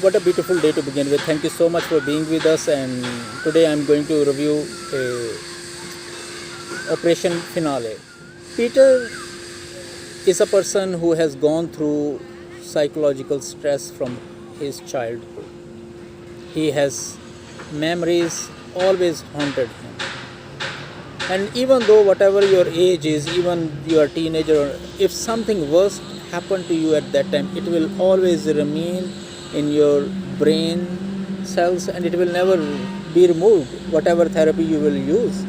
What a beautiful day to begin with. Thank you so much for being with us. And today I'm going to review Operation Finale. Peter is a person who has gone through psychological stress from his childhood. He has memories always haunted him. And even though whatever your age is, even you are a teenager, if something worse happened to you at that time, it will always remain in your brain cells and it will never be removed, whatever therapy you will use.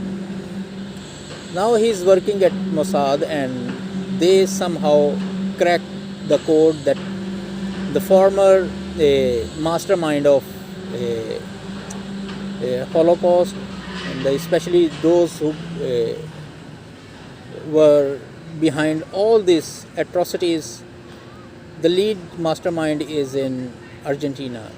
Now he is working at Mossad and they somehow cracked the code that the former mastermind of Holocaust, and especially those who were behind all these atrocities, the lead mastermind is in Argentina,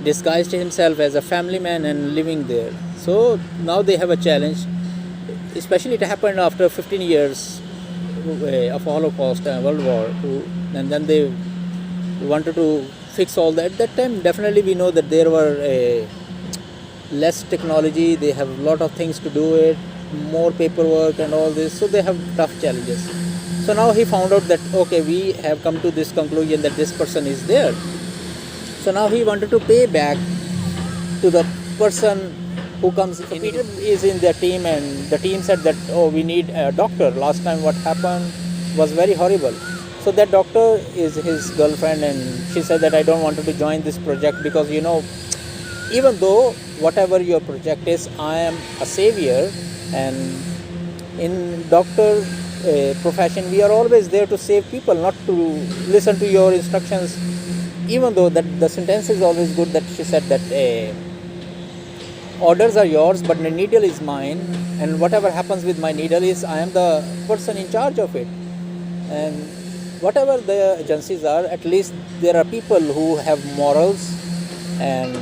disguised himself as a family man and living there. So now they have a challenge, especially it happened after 15 years of Holocaust and World War II, and then they wanted to fix all that. At that time, definitely we know that there were less technology, they have a lot of things to do it, more paperwork and all this, so they have tough challenges. So now he found out that okay, we have come to this conclusion that this person is there. So now he wanted to pay back to the person who comes. So Peter is in their team and the team said that we need a doctor. Last time what happened was very horrible. So that doctor is his girlfriend and she said that I don't want to join this project because even though whatever your project is, I am a savior, and in doctor profession we are always there to save people, not to listen to your instructions. Even though that the sentence is always good, that she said that orders are yours but the needle is mine, and whatever happens with my needle is I am the person in charge of it. And whatever the agencies are, at least there are people who have morals and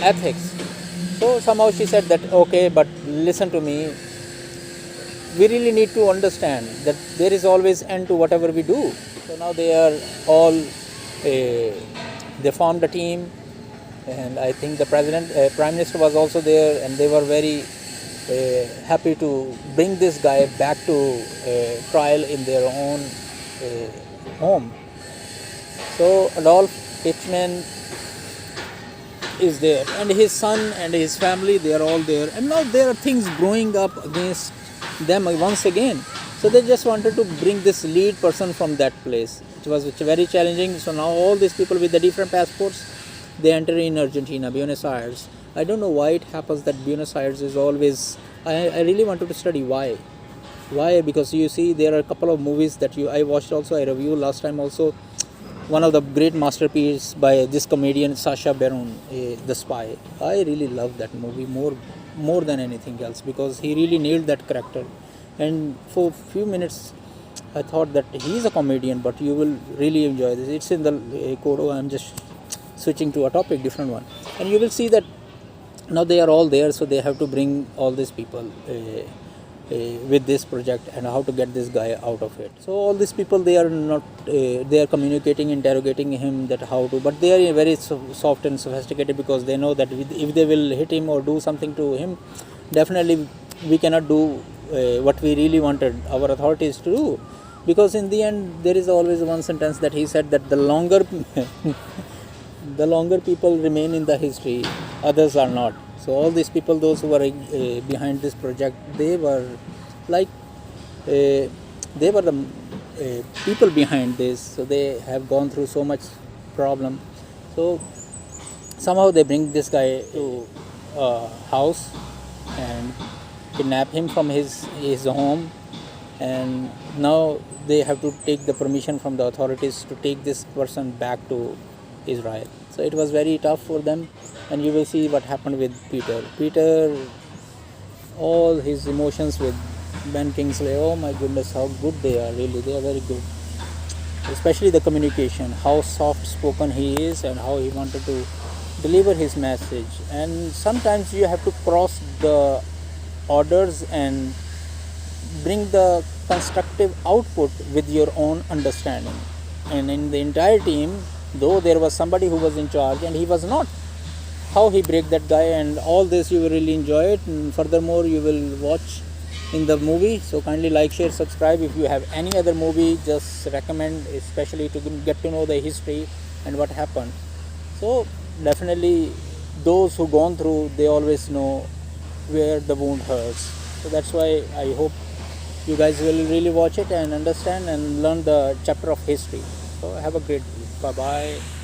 ethics. So somehow she said that okay, but listen to me, we really need to understand that there is always end to whatever we do. So now they are all they formed a team, and I think the prime minister was also there, and they were very happy to bring this guy back to trial in their own home. So Adolf Eichmann is there, and his son and his family, they are all there, and now there are things growing up against them once again. So they just wanted to bring this lead person from that place. It was very challenging. So now all these people with the different passports, they enter in Argentina, Buenos Aires. I don't know why it happens that Buenos Aires is always, I really wanted to study why. Because you see there are a couple of movies that I watched also, I reviewed last time also. One of the great masterpieces by this comedian Sacha Baron, The Spy. I really love that movie more than anything else because he really nailed that character. And for a few minutes I thought that he is a comedian, but you will really enjoy this. It's in the Kodo. I'm just switching to a topic, different one, and you will see that now they are all there. So they have to bring all these people with this project and how to get this guy out of it. So all these people, they are not they are communicating, interrogating him that how to, but they are very soft and sophisticated because they know that if they will hit him or do something to him, definitely we cannot do what we really wanted our authorities to do, because in the end there is always one sentence that he said that the longer the longer people remain in the history, others are not. So all these people, those who were behind this project, they were like they were the people behind this. So they have gone through so much problem. So somehow they bring this guy to a house and kidnap him from his home, and now they have to take the permission from the authorities to take this person back to Israel. So it was very tough for them, and you will see what happened with Peter, all his emotions with Ben Kingsley. Oh my goodness, how good they are, really, they are very good. Especially the communication, how soft spoken he is and how he wanted to deliver his message. And sometimes you have to cross the orders and bring the constructive output with your own understanding. And in the entire team, though there was somebody who was in charge and he was not. How he break that guy, and all this you will really enjoy it, and furthermore you will watch in the movie. So kindly like, share, subscribe. If you have any other movie, just recommend, especially to get to know the history and what happened. So definitely those who gone through, they always know where the wound hurts. So that's why I hope you guys will really watch it and understand and learn the chapter of history. So have a great week. Bye bye.